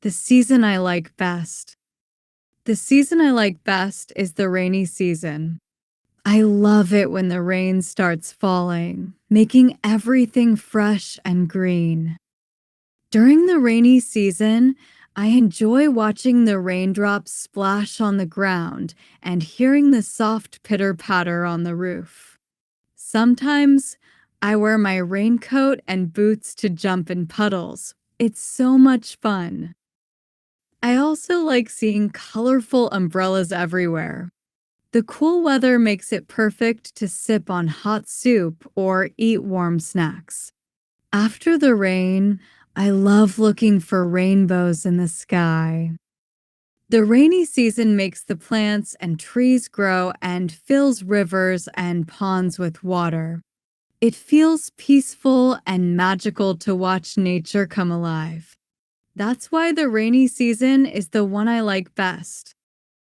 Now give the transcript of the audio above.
The season I like best. The season I like best is the rainy season. I love it when the rain starts falling, making everything fresh and green. During the rainy season, I enjoy watching the raindrops splash on the ground and hearing the soft pitter patter on the roof. Sometimes I wear my raincoat and boots to jump in puddles. It's so much fun. I also like seeing colorful umbrellas everywhere. The cool weather makes it perfect to sip on hot soup or eat warm snacks. After the rain, I love looking for rainbows in the sky. The rainy season makes the plants and trees grow and fills rivers and ponds with water. It feels peaceful and magical to watch nature come alive. That's why the rainy season is the one I like best.